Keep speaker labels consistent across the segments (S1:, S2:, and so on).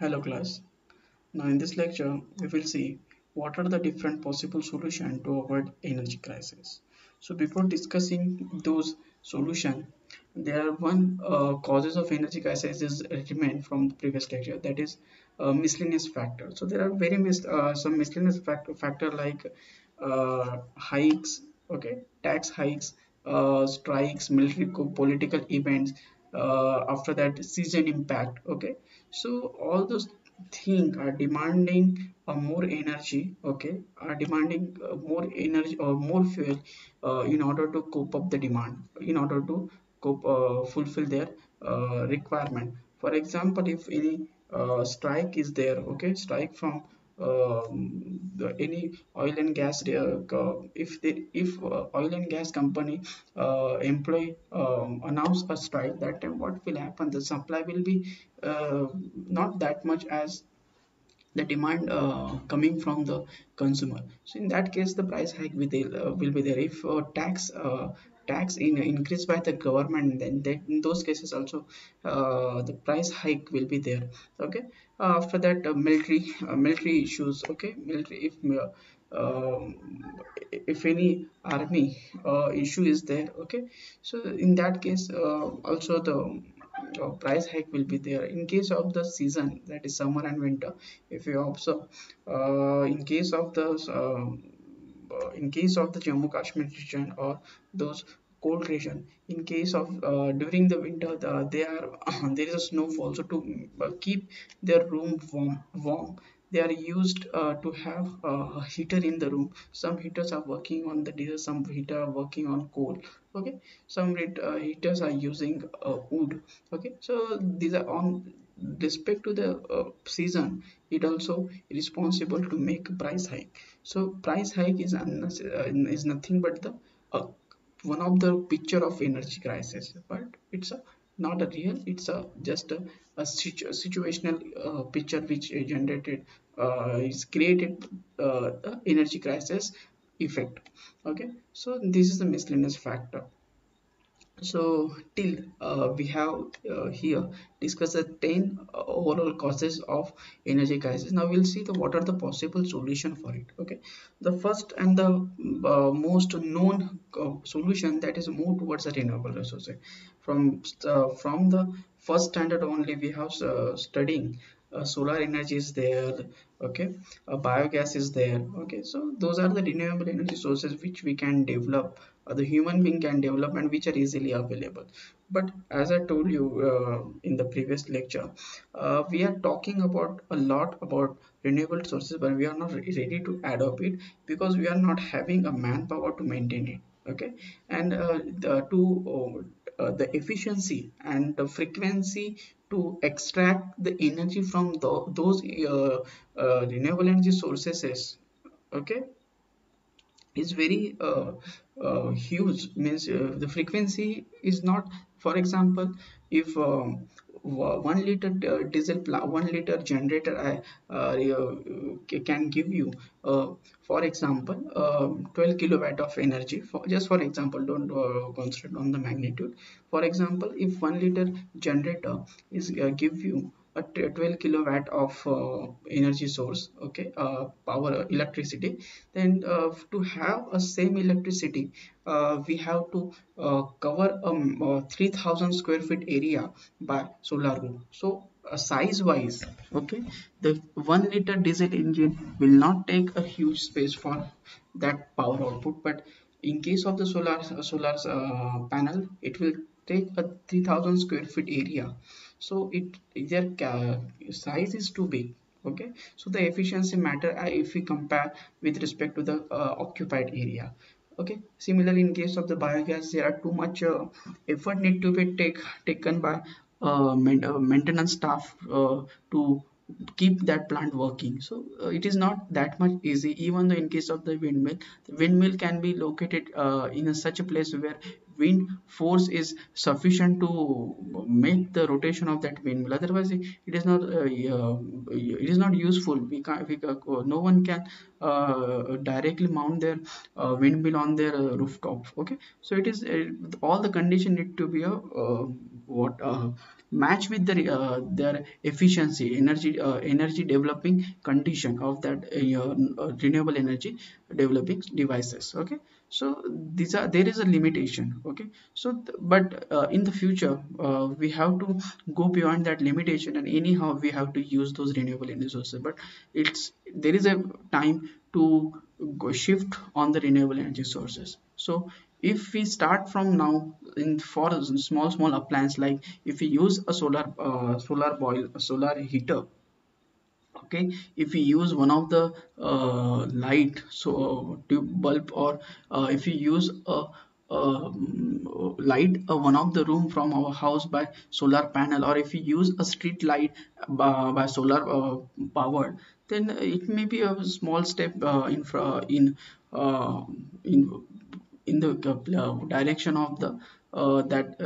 S1: Hello class. Now in this lecture we will see what are the different possible solutions to avoid energy crisis. So before discussing those solutions, there are one causes of energy crisis is remain from the previous lecture, that is miscellaneous factor. So there are some miscellaneous factor like hikes, okay, tax hikes, strikes, political events. After that, season impact. Okay, so all those things are demanding more energy. Okay, are demanding more energy or more fuel in order to cope up the demand, in order to fulfill their requirement. For example, if any strike is there, okay, strike from any oil and gas, if oil and gas company employee announce a strike, that time what will happen, the supply will be not that much as the demand coming from the consumer. So in that case the price hike will be there. If tax increased by the government, then in those cases also the price hike will be there. Okay, after that military issues. Okay, military, if any army issue is there. Okay, so in that case also the price hike will be there. In case of the season, that is summer and winter, if you observe, in case of the Jammu Kashmir region or those cold region, in case of during the winter, they are there is a snowfall, so to keep their room warm, they are used to have a heater in the room. Some heaters are working on the diesel, some heater are working on coal. Okay, some heaters are using wood. Okay, so these are on respect to the season. It also responsible to make price hike. So price hike is is nothing but the uh, one of the picture of energy crisis, but it's a not a real, it's a just situational picture which generated is created energy crisis effect. Okay, so this is the miscellaneous factor. So till we have here discussed the 10 overall causes of energy crisis. Now we'll see the what are the possible solution for it. Okay, the first and the most known solution, that is move towards the renewable resources. From the first standard only we have studying solar energy is there. Okay, biogas is there. Okay, so those are the renewable energy sources which we can develop, the human being can develop, and which are easily available. But as I told you in the previous lecture, we are talking about a lot about renewable sources, but we are not ready to adopt it because we are not having a manpower to maintain it. Okay, and the efficiency and the frequency to extract the energy from those renewable energy sources is, okay, is very huge. Means the frequency is not, for example, if 1 liter 1 liter generator can give you for example 12 kilowatt of energy, for just for example, don't concentrate on the magnitude. For example, if 1 liter generator is give you a 12 kilowatt of energy source, okay, power electricity, then to have a same electricity we have to cover 3000 square feet area by solar roof. So size wise, okay, the 1 liter diesel engine will not take a huge space for that power output, but in case of the solar panel, it will take a 3000 square feet area. So their size is too big. Okay, so the efficiency matter if we compare with respect to the occupied area. Okay, similarly in case of the biogas, there are too much effort need to be taken by maintenance staff to keep that plant working. So it is not that much easy. Even though in case of the windmill can be located in such a place where wind force is sufficient to make the rotation of that windmill. Otherwise it is not it is not useful. No one can directly mount their windmill on their rooftop. Okay, so it is all the condition need to be a what match with their efficiency, energy developing condition of that renewable energy developing devices. Okay, so these are, there is a limitation. Okay, so but in the future we have to go beyond that limitation, and anyhow we have to use those renewable energy sources. But it's, there is a time to go shift on the renewable energy sources. So if we start from now in for small appliance, like if we use a solar boil, a solar heater. Okay, if we use one of the light, so tube bulb, or if we use light one of the room from our house by solar panel, or if we use a street light by solar powered, then it may be a small step uh, in in the direction of the that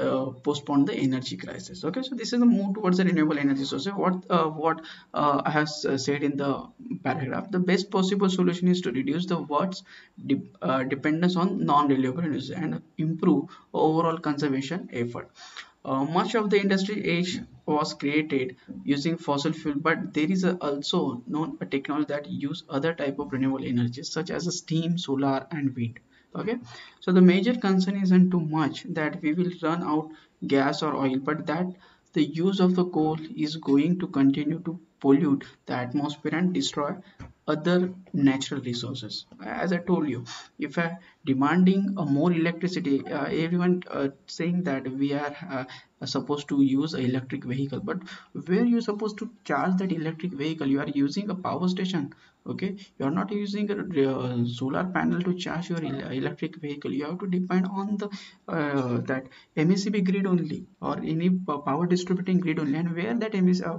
S1: postpone the energy crisis. Okay, so this is a move towards the renewable energy source. What I have said in the paragraph, the best possible solution is to reduce the world's dependence on non-renewable energy and improve overall conservation effort. Much of the industry age was created using fossil fuel, but there is also known a technology that use other type of renewable energies such as steam, solar, and wind. Okay, so the major concern isn't too much that we will run out gas or oil, but that the use of the coal is going to continue to pollute the atmosphere and destroy other natural resources. As I told you, if I demanding more electricity, everyone saying that we are supposed to use an electric vehicle, but where you supposed to charge that electric vehicle? You are using a power station. Okay, you are not using a solar panel to charge your electric vehicle. You have to depend on the that MACB grid only, or any power distributing grid only. And where that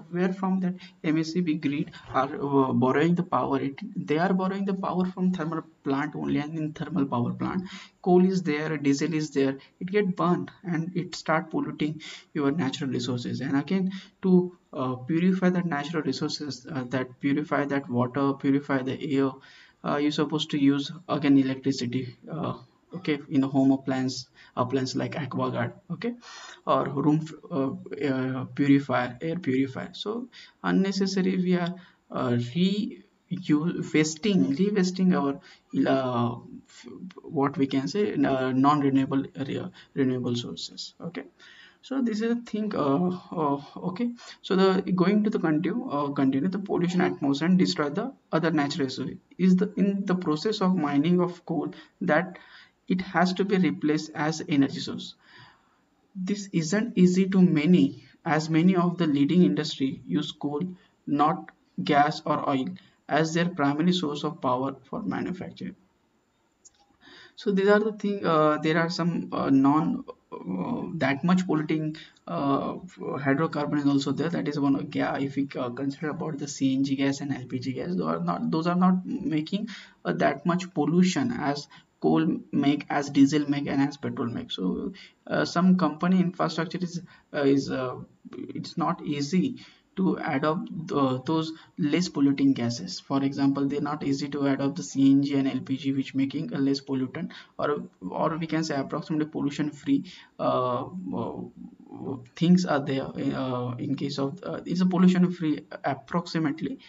S1: where from that MACB grid are borrowing the power, they are borrowing the power from thermal plant only. And in thermal power plant, coal is there, diesel is there, it get burned and it start polluting your natural resources. And again, to purify that natural resources, that purify that water, purify the air, you're supposed to use again electricity. Okay, in a home appliance like aquaguard. Okay, or room purifier, air purifier. So unnecessary we are revesting our uh, what we can say non-renewable renewable sources. Okay, so this is a thing. Okay, so the going to the continue the pollution atmosphere and destroy the other natural resources is the in the process of mining of coal, that it has to be replaced as energy source. This isn't easy to many, as many of the leading industry use coal, not gas or oil, as their primary source of power for manufacturing. So these are the thing. There are some non that much polluting hydrocarbon is also there. That is one of gas. If we consider about the CNG gas and LPG gas, those are not making that much pollution as coal make, as diesel make, and as petrol make. So some company infrastructure is it's not easy to adopt those less polluting gases. For example, they're not easy to adopt the CNG and LPG, which making a less pollutant, or we can say approximately pollution free things are there. In case of it's a pollution free, approximately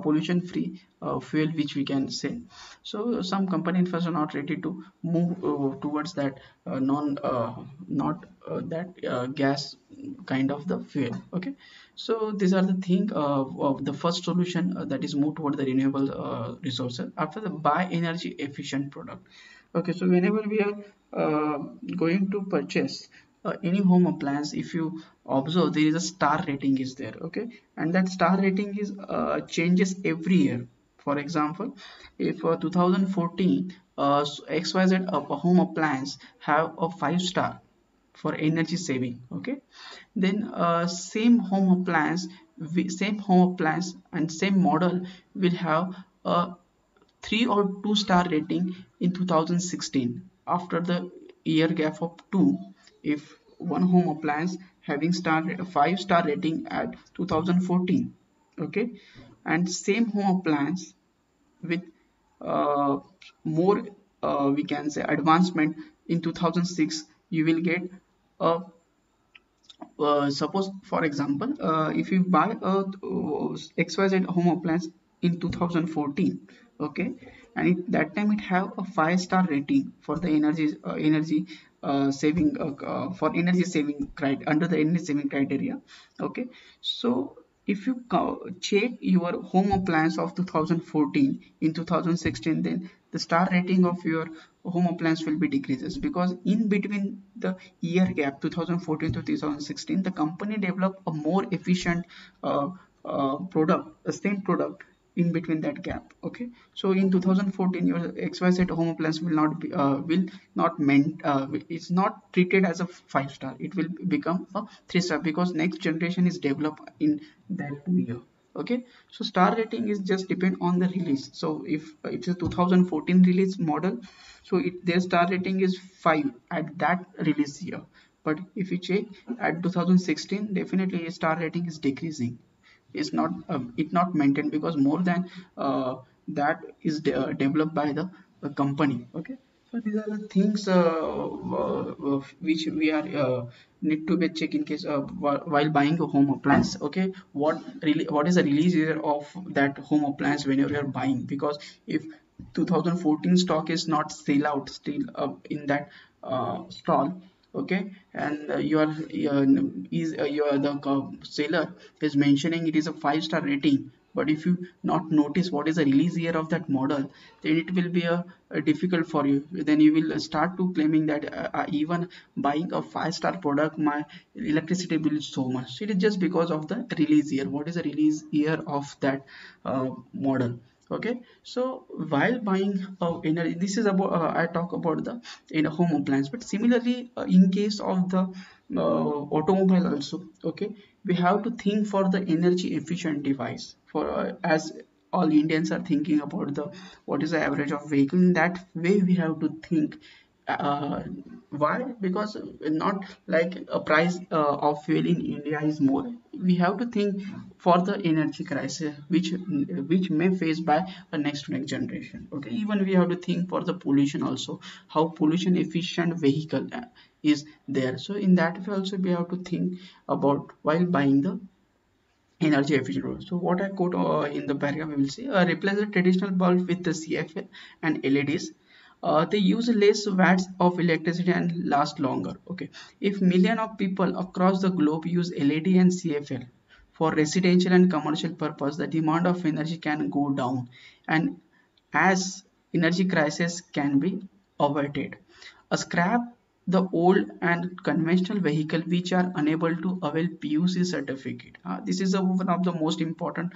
S1: pollution free fuel, which we can say. So some company infrastructure are not ready to move towards that non not that gas kind of the fuel. Okay, so these are the thing of the first solution, that is move toward the renewable resources. After the buy energy efficient product. Okay, so whenever we are going to purchase any home appliance, if you observe, there is a star rating is there. Okay, and that star rating is changes every year. For example, if 2014 XYZ a home appliance have a 5 star for energy saving. Okay, then same home appliance and same model will have a 3 or 2 star rating in 2016. After the year gap of 2, if one home appliance having 5 star rating at 2014. Okay, and same home appliance with uh, more we can say advancement in 2006, you will get a suppose for example, if you buy a XYZ home appliance in 2014, okay, and that time it have a 5-star rating for the energy saving for energy saving under the energy saving criteria, okay. So if you check your home appliance of 2014 in 2016, then the star rating of your home appliance will be decreases, because in between the year gap 2014 to 2016, the company developed a more efficient product, the same product in between that gap, okay. So in 2014 your XYZ home appliance will not meant it's not treated as a 5-star, it will become a 3-star, because next generation is developed in that year, okay. So star rating is just depend on the release. So if it's a 2014 release model, so their star rating is 5 at that release year. But if you check at 2016, definitely star rating is decreasing, is not it not maintained, because more than that is developed by the company, okay. So these are the things which we are need to be check in case while buying a home appliance, okay. What is the release year of that home appliance whenever you are buying, because if 2014 stock is not sell out still in that stall, okay, and you are the seller is mentioning it is a 5-star rating, but if you not notice what is the release year of that model, then it will be a difficult for you. Then you will start to claiming that even buying a 5-star product my electricity bill is so much. It is just because of the release year. What is the release year of that model, okay. So while buying energy, this is about I talk about the in a home appliance, but similarly in case of the automobile also, okay, we have to think for the energy efficient device for as all Indians are thinking about the what is the average of vehicle, in that way we have to think. uh, why? Because not like a price of fuel in India is more, we have to think for the energy crisis which may face by a next generation, okay. Even we have to think for the pollution also, how pollution efficient vehicle is there. So in that way also we have to think about while buying the energy efficient role. So what I quote in the paragraph, we will say replace the traditional bulb with the CFL and LEDs. They use less watts of electricity and last longer. Okay, if million of people across the globe use LED and CFL for residential and commercial purpose, the demand of energy can go down, and as energy crisis can be avoided. A scrap the old and conventional vehicle which are unable to avail PUC certificate. This is one of the most important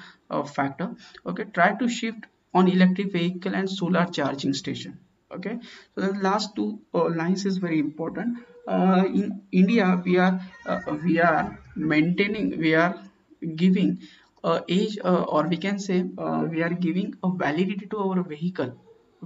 S1: factor. Okay, try to shift on electric vehicle and solar charging station. Okay, so the last two lines is very important. In India, we are maintaining, we are giving age or we can say we are giving a validity to our vehicle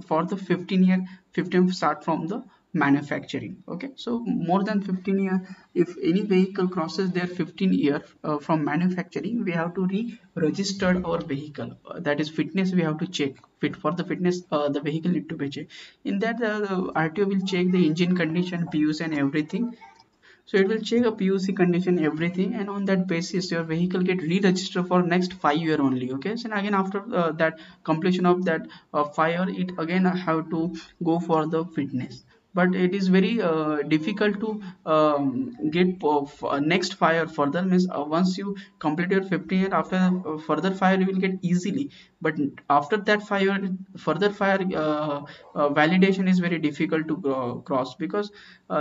S1: for the 15-year 15 start from the manufacturing, okay. So more than 15 year, if any vehicle crosses their 15 year from manufacturing, we have to re-register our vehicle, that is fitness we have to check fit for the fitness, the vehicle need to be checked. In that the RTO will check the engine condition, PUs and everything. So it will check a PUC condition, everything, and on that basis your vehicle get re-registered for next 5 year only, okay. So again after that completion of that 5 year, it again have to go for the fitness. But it is very difficult to get next 5 year further, means once you complete your 15 year, after further 5 year you will get easily. But after that 5 year, further 5 year validation is very difficult to cross, because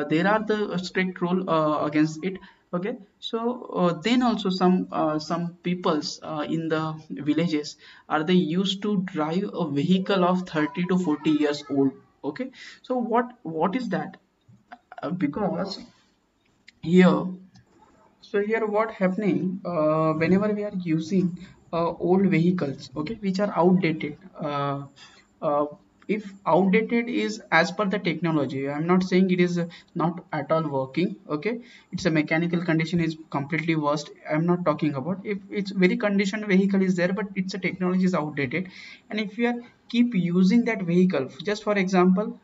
S1: there are the strict rule against it, okay. So then also some peoples in the villages are they used to drive a vehicle of 30 to 40 years old, okay. So what is that? Because here, so here what happening whenever we are using old vehicles, okay, which are outdated. Uh, if outdated is as per the technology, I'm not saying it is not at all working, okay. It's a mechanical condition is completely worst. I'm not talking about if it's very conditioned vehicle is there, but it's a technology is outdated, and if you are keep using that vehicle, just for example,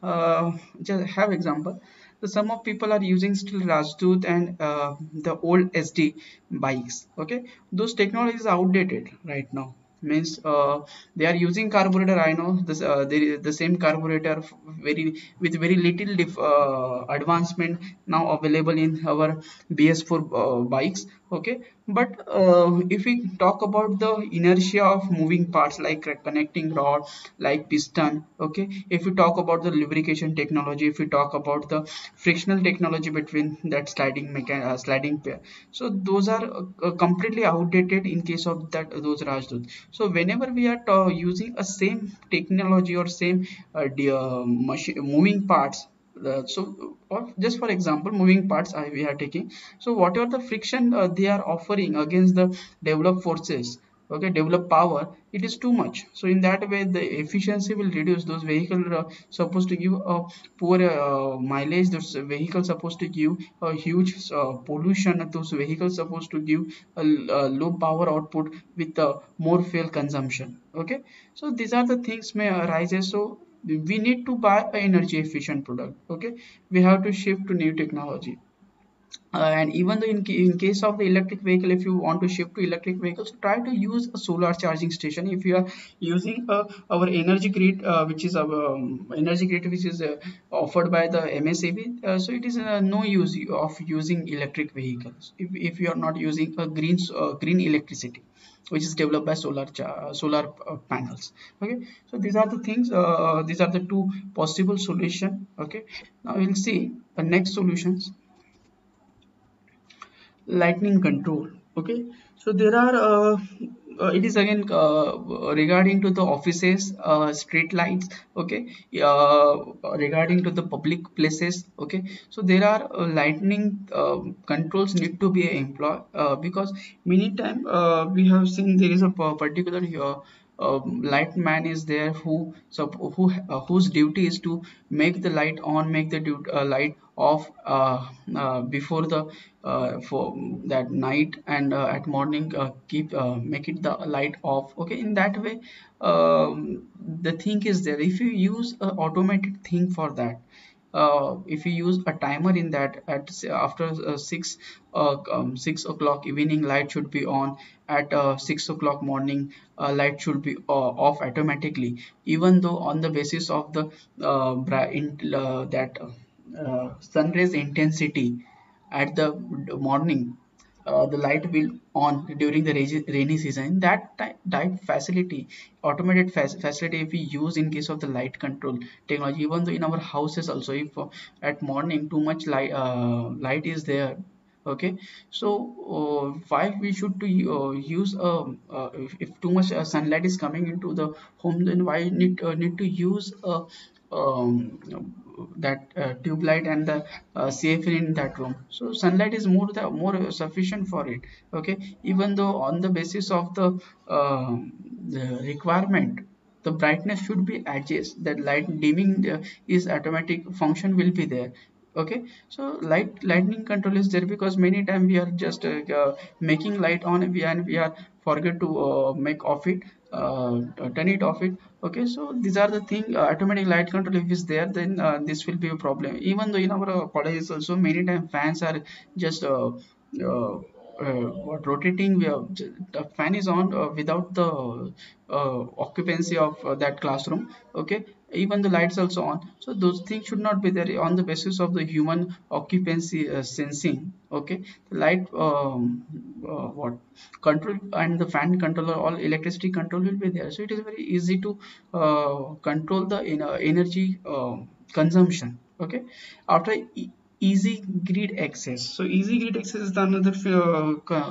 S1: just have example. some of people are using still Rajdut and the old SD bikes. Okay, those technologies are outdated right now. Means they are using carburetor. I know this the same carburetor very with very little advancement now available in our BS4 bikes. Okay, but if we talk about the inertia of moving parts like connecting rod, like piston, okay, if we talk about the lubrication technology, if we talk about the frictional technology between that sliding pair, so those are completely outdated in case of that those Rajdut. So whenever we are using a same technology or same machine moving parts, so or just for example moving parts we are taking, so whatever the friction they are offering against the developed forces, okay, develop power, it is too much. So in that way the efficiency will reduce. Those vehicles supposed to give a poor mileage, those vehicles supposed to give a huge pollution, those vehicles supposed to give a low power output with more fuel consumption. Okay, so these are the things may arise. So we need to buy an energy efficient product. Okay, we have to shift to new technology. And even though in case of the electric vehicle, if you want to shift to electric vehicles, try to use a solar charging station. If you are using our energy grid, which is our energy grid which is offered by the MSAB, so it is no use of using electric vehicles if you are not using a green electricity which is developed by solar panels. Okay, so these are the things, these are the two possible solution. Okay, now we'll see the next solutions. Lightning control. Okay, so there are it is again regarding to the offices, street lights. Okay, regarding to the public places. Okay, so there are lightning controls need to be employed because many time we have seen there is a particular light man is there whose duty is to make the light on, make the light off before the for that night, and at morning keep make it the light off. Okay, in that way the thing is there. If you use a automated thing for that, if you use a timer in that, at after 6 o'clock evening light should be on, at 6 o'clock morning light should be off automatically, even though on the basis of the that sun rays intensity at the morning, the light will on during the rainy season. That type facility, automated facility, if we use in case of the light control technology, even though in our houses also, if at morning too much light is there. Okay, so why we should to use if too much sunlight is coming into the home, then why need to use that tube light and the CFL in that room. So sunlight is more sufficient for it. Okay, even though on the basis of the requirement, the brightness should be adjusted, that light dimming is automatic function will be there. Okay, so lightning control is there because many time we are just making light on, and we are forget to make off it, turn it off it. Okay, so these are the thing, automatic light control if is there, then this will be a problem. Even though in our colleges also many time fans are just what rotating, the fan is on without the occupancy of that classroom. Okay, even the lights also on, so those things should not be there on the basis of the human occupancy sensing. Okay, the light what control and the fan controller, all electricity control will be there, so it is very easy to control the energy consumption. Okay, after easy grid access. So easy grid access is the another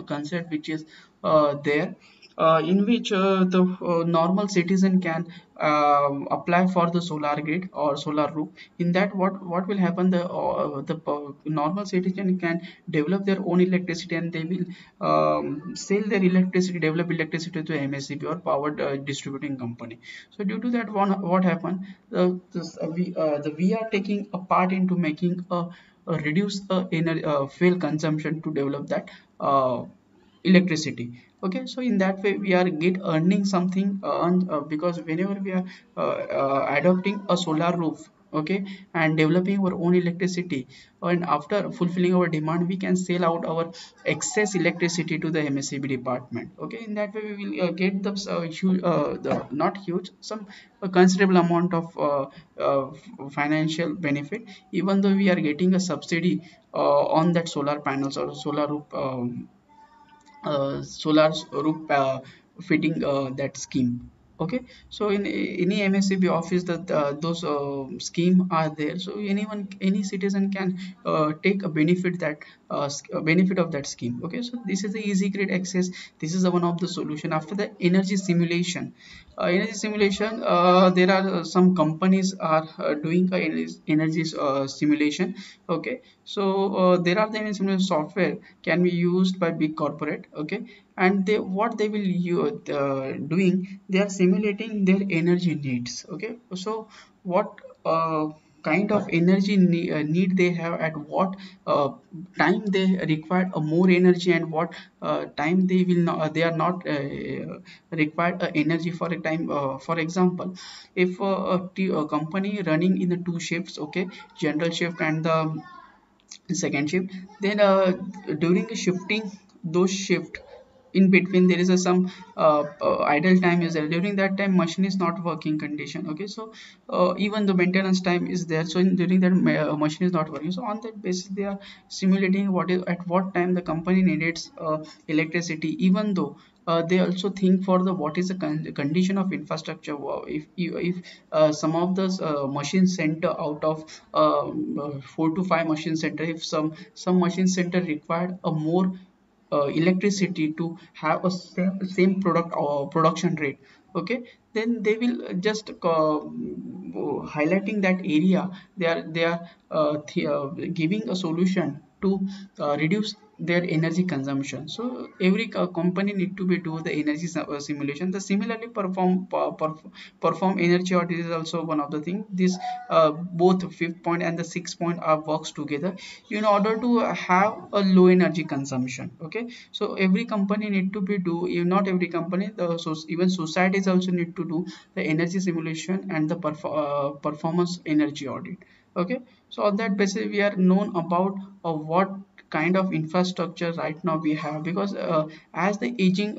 S1: concept which is there, in which the normal citizen can apply for the solar grid or solar roof. In that, what will happen, the normal citizen can develop their own electricity, and they will sell their electricity, develop electricity to MSCB or power distributing company. So due to that, what happened, we are taking a part into making a reduce fuel consumption to develop that electricity. Okay, so in that way we are get earning something because whenever we are adopting a solar roof, okay, and developing our own electricity, and after fulfilling our demand we can sell out our excess electricity to the MSCB department. Okay, in that way we will get the not huge, some considerable amount of financial benefit, even though we are getting a subsidy on that solar panels or solar roof solar roof fitting that scheme. Okay, so in any MSCB office that those scheme are there, so anyone, any citizen can take a benefit that benefit of that scheme. Okay, so this is the easy grid access. This is the one of the solution. After the energy simulation, there are some companies are doing a energy simulation. Okay, so there are the energy simulation software can be used by big corporate. Okay, and they, what they will doing, they are simulating their energy needs. Okay, so what kind of energy need they have, at what time they require a more energy, and what time they will not, they are not required energy for a time. For example, if a company running in the two shifts, okay, general shift and the second shift, then during the shifting those shift, in between there is a some idle time is there. During that time machine is not working condition. Okay, so even the maintenance time is there, so during that machine is not working. So on that basis they are simulating what is, at what time the company needs electricity, even though they also think for the what is the condition of infrastructure. Wow, if some of those machine center out of 4 to 5 machine center, if some machine center required a more electricity to have a same product or production rate. Okay, then they will just highlighting that area, they are giving a solution to reduce their energy consumption. So every company need to be do the energy simulation. The similarly perform energy audit is also one of the thing. This both fifth point and the sixth point are works together in order to have a low energy consumption. Okay, so every company need to be do, if not every company, the so even societies also need to do the energy simulation and the performance energy audit. Okay, so on that basis we are known about what kind of infrastructure right now we have, because as the aging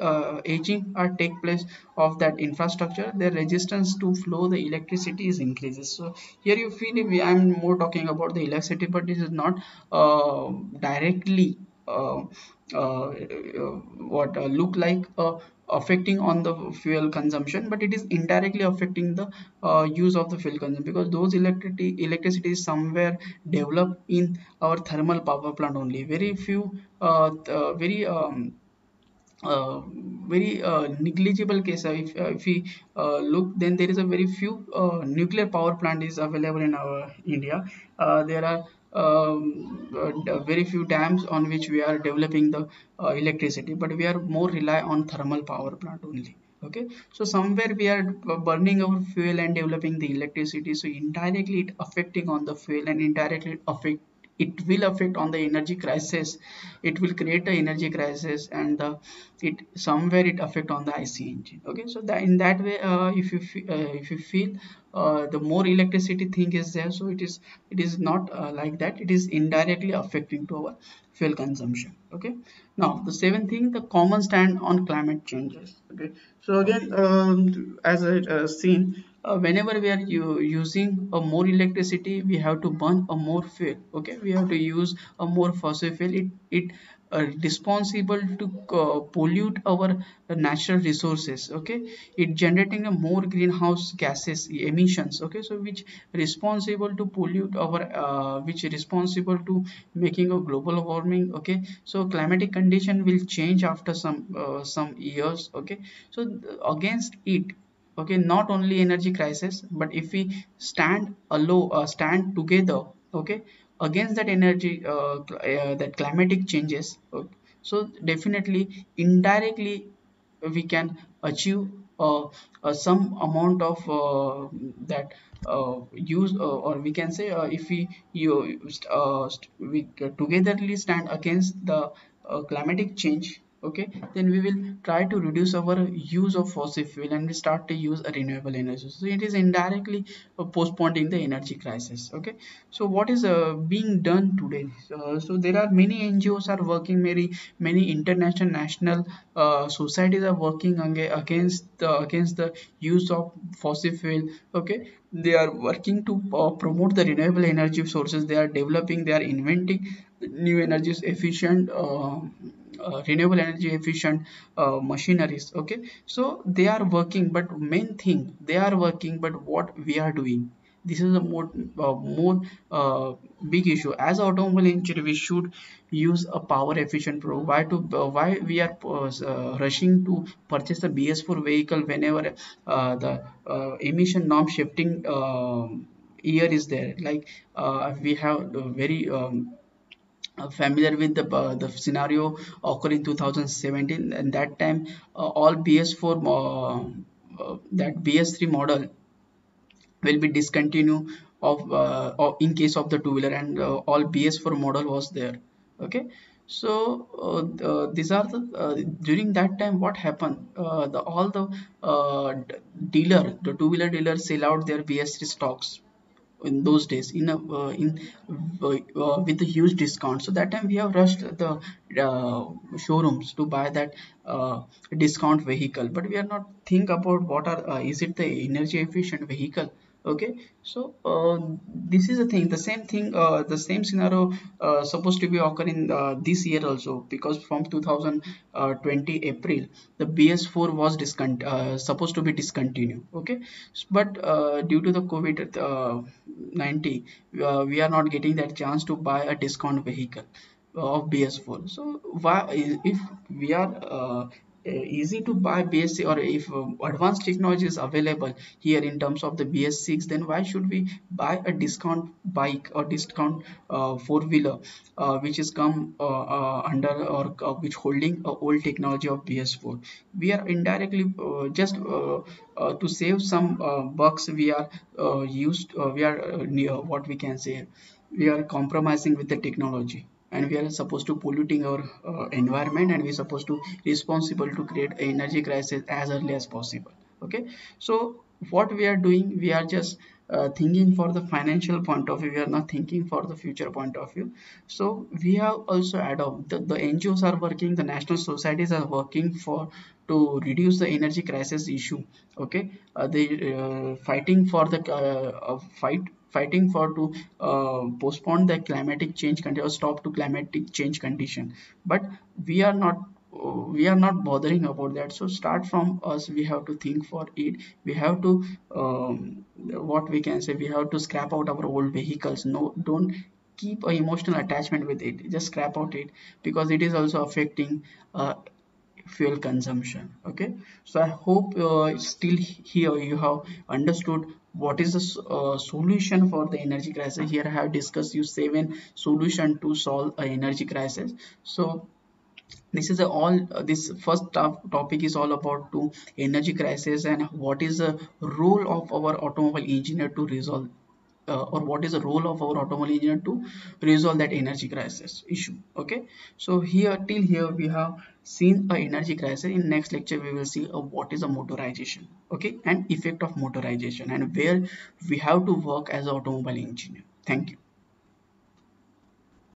S1: take place of that infrastructure, the resistance to flow the electricity is increases. So here you feel I'm more talking about the electricity, but this is not directly what look like affecting on the fuel consumption, but it is indirectly affecting the use of the fuel consumption, because those electricity is somewhere developed in our thermal power plant only. Very few very uh, very negligible case. If we look, then there is a very few nuclear power plant is available in our India. There are very few dams on which we are developing the electricity, but we are more rely on thermal power plant only. Okay, so somewhere we are burning our fuel and developing the electricity, so indirectly it affecting on the fuel, and indirectly it will affect on the energy crisis. It will create a energy crisis, and it somewhere it affect on the IC engine. Okay, so that in that way, if you feel the more electricity thing is there, so it is not like that, it is indirectly affecting to our fuel consumption. Okay, now the seventh thing, the common stand on climate changes. Okay, so again, as I seen, whenever we are using a more electricity, we have to burn a more fuel. Okay, we have to use a more fossil fuel. It responsible to pollute our natural resources. Okay, it generating a more greenhouse gases emissions. Okay, so which responsible to pollute our which responsible to making a global warming. Okay, so climatic condition will change after some years. Okay, so against it, okay, not only energy crisis, but if we stand together, okay, against that energy that climatic changes, okay, so definitely indirectly we can achieve some amount of that use, or we can say, if we togetherly stand against the climatic change. okay, then we will try to reduce our use of fossil fuel and we start to use a renewable energy. So it is indirectly postponing the energy crisis. Okay, so what is being done today? So there are many NGOs are working, many international national societies are working against the use of fossil fuel. Okay, they are working to promote the renewable energy sources. They are developing, they are inventing new energies efficient renewable energy efficient machineries. Okay, so they are working, but main thing, they are working, but what we are doing, this is a more big issue. As automobile engineer, we should use a power efficient pro. Why we are rushing to purchase the BS4 vehicle whenever the emission norm shifting year is there? Like we have very familiar with the scenario occurred in 2017, and that time all BS4 that BS3 model will be discontinued of in case of the two-wheeler, and all BS4 model was there. Okay, so these are the during that time what happened, the all the dealer the two-wheeler dealers sell out their BS3 stocks in those days in with a huge discount. So that time we have rushed the showrooms to buy that discount vehicle, but we are not think about what are is it the energy efficient vehicle. Okay, so this is the thing, the same thing, the same scenario supposed to be occurring this year also, because from 2020 April the BS4 was supposed to be discontinued. Okay, but due to the COVID 90, we are not getting that chance to buy a discount vehicle of BS4. So why, if we are easy to buy BSC, or if advanced technology is available here in terms of the BS6, then why should we buy a discount bike or discount four-wheeler which is come under, or which holding a old technology of BS4? We are indirectly just to save some bucks, we are we are near, what we can say, we are compromising with the technology, and we are supposed to polluting our environment, and we are supposed to responsible to create a energy crisis as early as possible. Okay, so what we are doing, we are just thinking for the financial point of view, we are not thinking for the future point of view. So we have also adopt the NGOs are working, the national societies are working for to reduce the energy crisis issue. Okay, they fighting for the fighting for to postpone the climatic change condition, or stop to climatic change condition, but we are not we are not bothering about that. So start from us, we have to think for it. We have to what we can say, we have to scrap out our old vehicles. No, don't keep a emotional attachment with it, just scrap out it, because it is also affecting uh, fuel consumption. Okay, so I hope still here you have understood what is the solution for the energy crisis. Here I have discussed you 7 solution to solve a energy crisis. So this is all this first topic is all about to energy crisis, and what is the role of our automobile engineer to resolve or what is the role of our automobile engineer to resolve that energy crisis issue. Okay, so here till here we have seen a energy crisis. In next lecture we will see what is a motorization, okay, and effect of motorization, and where we have to work as an automobile engineer. Thank you.